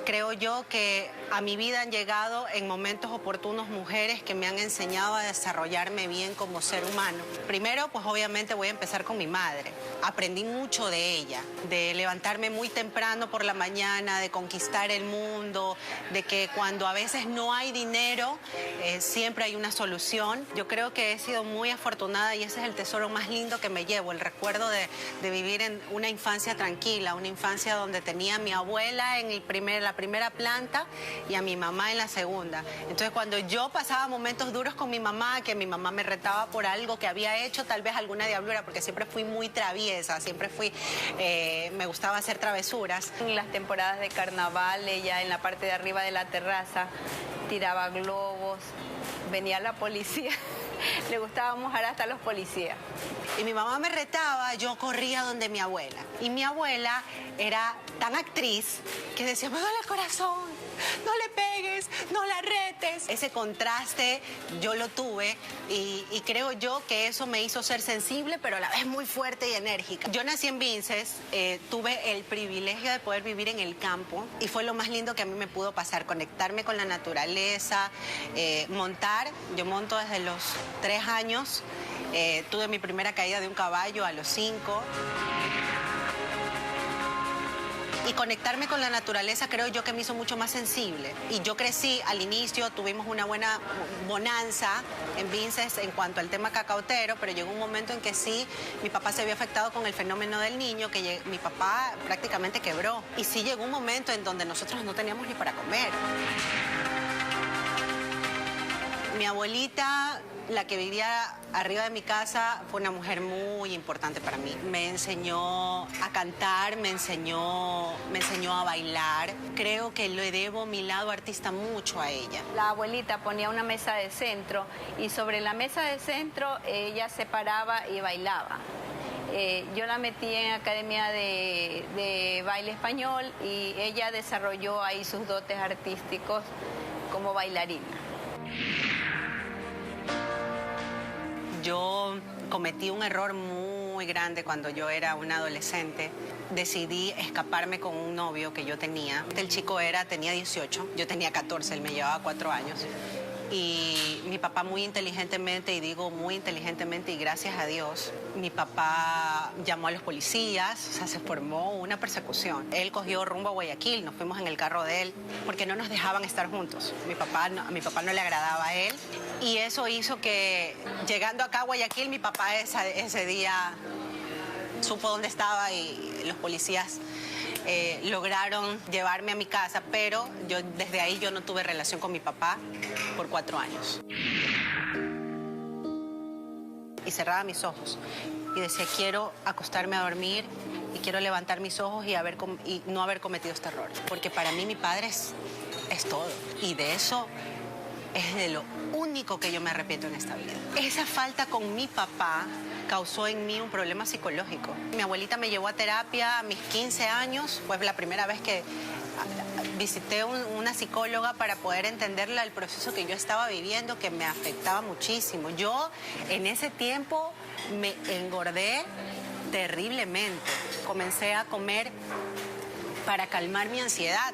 Creo yo que a mi vida han llegado en momentos oportunos mujeres que me han enseñado a desarrollarme bien como ser humano. Primero, pues obviamente voy a empezar con mi madre. Aprendí mucho de ella, de levantarme muy temprano por la mañana, de conquistar el mundo, de que cuando a veces no hay dinero, siempre hay una solución. Yo creo que he sido muy afortunada y ese es el tesoro más lindo que me llevo, el recuerdo de vivir en una infancia tranquila, una infancia donde tenía a mi abuela en la primera planta y a mi mamá en la segunda. Entonces cuando yo pasaba momentos duros con mi mamá, que mi mamá me retaba por algo que había hecho, tal vez alguna diablura, porque siempre fui muy traviesa, siempre me gustaba hacer travesuras. En las temporadas de carnaval, ella en la parte de arriba de la terraza tiraba globos, venía la policía, le gustaba mojar hasta a los policías. Y mi mamá me retaba, yo corría donde mi abuela. Y mi abuela era tan actriz que decía, me duele el corazón, no le pegues, no la retes. Ese contraste yo lo tuve y creo yo que eso me hizo ser sensible, pero a la vez muy fuerte y enérgica. Yo nací en Vinces, tuve el privilegio de poder vivir en el campo y fue lo más lindo que a mí me pudo pasar, conectarme con la naturaleza, montar. Yo monto desde los 3 años. Tuve mi primera caída de un caballo a los 5. Y conectarme con la naturaleza creo yo que me hizo mucho más sensible. Y yo crecí, al inicio tuvimos una buena bonanza en Vinces en cuanto al tema cacautero, pero llegó un momento en que sí, mi papá se vio afectado con el fenómeno del niño, que mi papá prácticamente quebró. Y sí llegó un momento en donde nosotros no teníamos ni para comer. Mi abuelita, la que vivía arriba de mi casa, fue una mujer muy importante para mí. Me enseñó a cantar, me enseñó a bailar. Creo que le debo mi lado artista mucho a ella. La abuelita ponía una mesa de centro y sobre la mesa de centro ella se paraba y bailaba. Yo la metí en academia de baile español y ella desarrolló ahí sus dotes artísticos como bailarina. Yo cometí un error muy grande cuando yo era una adolescente. Decidí escaparme con un novio que yo tenía. El chico tenía 18, yo tenía 14, él me llevaba 4 años. Y mi papá muy inteligentemente, y digo muy inteligentemente y gracias a Dios, mi papá llamó a los policías, o sea, se formó una persecución. Él cogió rumbo a Guayaquil, nos fuimos en el carro de él, porque no nos dejaban estar juntos. A mi papá no le agradaba a él, y eso hizo que, llegando acá a Guayaquil, mi papá ese día supo dónde estaba y los policías lograron llevarme a mi casa, pero desde ahí yo no tuve relación con mi papá por 4 años. Y cerraba mis ojos y decía, quiero acostarme a dormir y quiero levantar mis ojos y no haber cometido este error. Porque para mí mi padre es todo. Y de eso es de lo único que yo me arrepiento en esta vida. Esa falta con mi papá causó en mí un problema psicológico. Mi abuelita me llevó a terapia a mis 15 años, fue la primera vez que visité una psicóloga para poder entenderla el proceso que yo estaba viviendo, que me afectaba muchísimo. Yo en ese tiempo me engordé terriblemente. Comencé a comer para calmar mi ansiedad.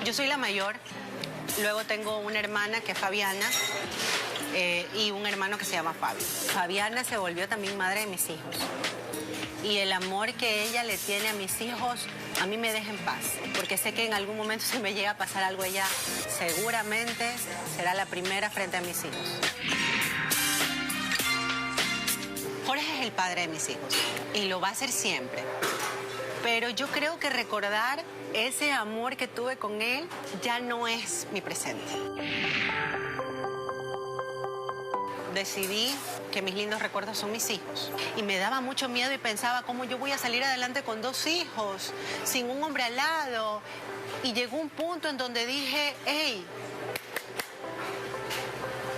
Yo soy la mayor, luego tengo una hermana que es Fabiana, y un hermano que se llama Fabio. Fabiana se volvió también madre de mis hijos. Y el amor que ella le tiene a mis hijos, a mí me deja en paz. Porque sé que en algún momento si me llega a pasar algo, ella seguramente será la primera frente a mis hijos. Jorge es el padre de mis hijos y lo va a ser siempre. Pero yo creo que recordar ese amor que tuve con él ya no es mi presente. Decidí que mis lindos recuerdos son mis hijos. Y me daba mucho miedo y pensaba, ¿cómo yo voy a salir adelante con 2 hijos, sin un hombre al lado? Y llegó un punto en donde dije, hey,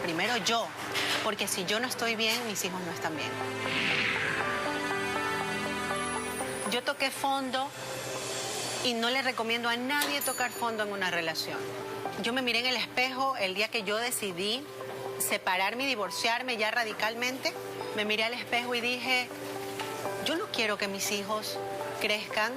primero yo, porque si yo no estoy bien, mis hijos no están bien. Yo toqué fondo y no le recomiendo a nadie tocar fondo en una relación. Yo me miré en el espejo el día que yo decidí separarme y divorciarme ya radicalmente. Me miré al espejo y dije, yo no quiero que mis hijos crezcan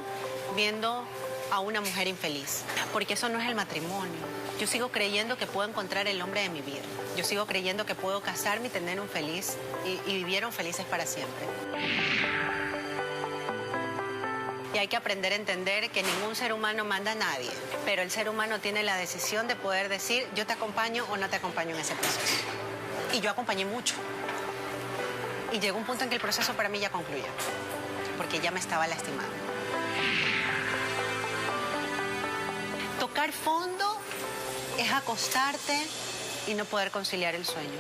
viendo a una mujer infeliz, porque eso no es el matrimonio. Yo sigo creyendo que puedo encontrar el hombre de mi vida. Yo sigo creyendo que puedo casarme y tener un feliz, y vivieron felices para siempre. Y hay que aprender a entender que ningún ser humano manda a nadie, pero el ser humano tiene la decisión de poder decir, yo te acompaño o no te acompaño en ese proceso. Y yo acompañé mucho. Y llegó un punto en que el proceso para mí ya concluía, porque ya me estaba lastimando. Tocar fondo es acostarte y no poder conciliar el sueño.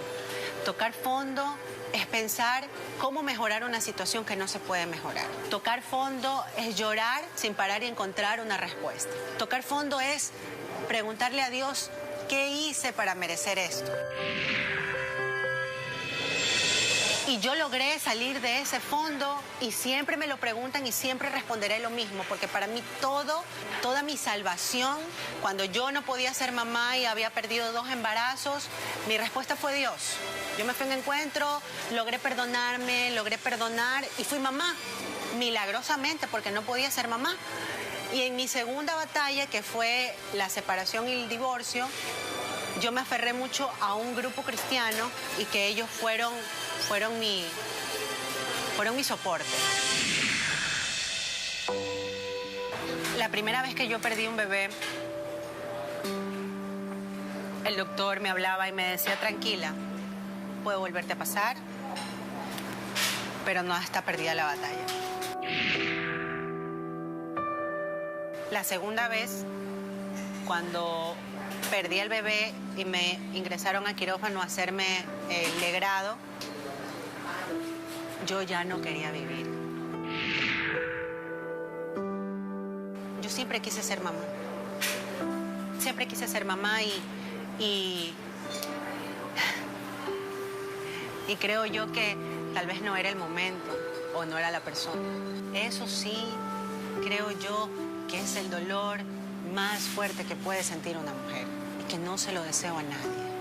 Tocar fondo es pensar cómo mejorar una situación que no se puede mejorar. Tocar fondo es llorar sin parar y encontrar una respuesta. Tocar fondo es preguntarle a Dios, ¿qué hice para merecer esto? Y yo logré salir de ese fondo y siempre me lo preguntan y siempre responderé lo mismo, porque para mí toda mi salvación, cuando yo no podía ser mamá y había perdido 2 embarazos, mi respuesta fue Dios. Yo me fui a un encuentro, logré perdonarme, logré perdonar y fui mamá, milagrosamente, porque no podía ser mamá. Y en mi segunda batalla, que fue la separación y el divorcio, yo me aferré mucho a un grupo cristiano y que ellos fueron mi soporte. La primera vez que yo perdí un bebé, el doctor me hablaba y me decía, tranquila, puede volverte a pasar, pero no está perdida la batalla. La segunda vez, cuando perdí el bebé y me ingresaron a quirófano a hacerme el legrado, yo ya no quería vivir. Yo siempre quise ser mamá. Siempre quise ser mamá y creo yo que tal vez no era el momento o no era la persona. Eso sí, creo yo que es el dolor más fuerte que puede sentir una mujer y que no se lo deseo a nadie.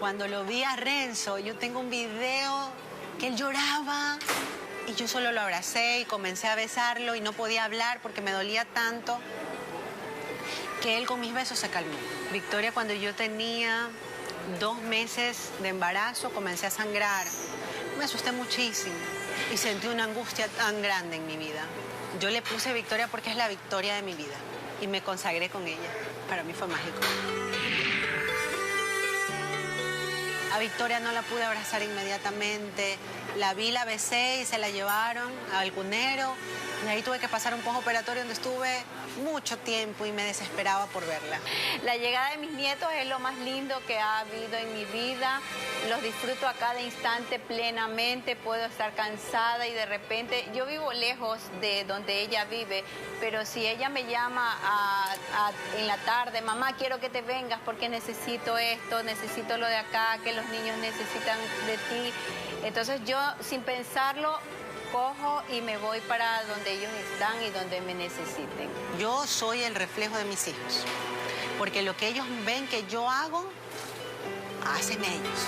Cuando lo vi a Renzo, yo tengo un video que él lloraba y yo solo lo abracé y comencé a besarlo y no podía hablar porque me dolía tanto que él con mis besos se calmó. Victoria, cuando yo tenía 2 meses de embarazo, comencé a sangrar. Me asusté muchísimo y sentí una angustia tan grande en mi vida. Yo le puse Victoria porque es la victoria de mi vida y me consagré con ella. Para mí fue mágico. A Victoria no la pude abrazar inmediatamente. La vi, la besé y se la llevaron al cunero. Y ahí tuve que pasar un postoperatorio donde estuve mucho tiempo y me desesperaba por verla. La llegada de mis nietos es lo más lindo que ha habido en mi vida. Los disfruto a cada instante plenamente. Puedo estar cansada y de repente... Yo vivo lejos de donde ella vive, pero si ella me llama en la tarde, mamá, quiero que te vengas porque necesito esto, necesito lo de acá, que los niños necesitan de ti. Entonces yo, sin pensarlo, cojo y me voy para donde ellos están y donde me necesiten. Yo soy el reflejo de mis hijos, porque lo que ellos ven que yo hago, hacen ellos.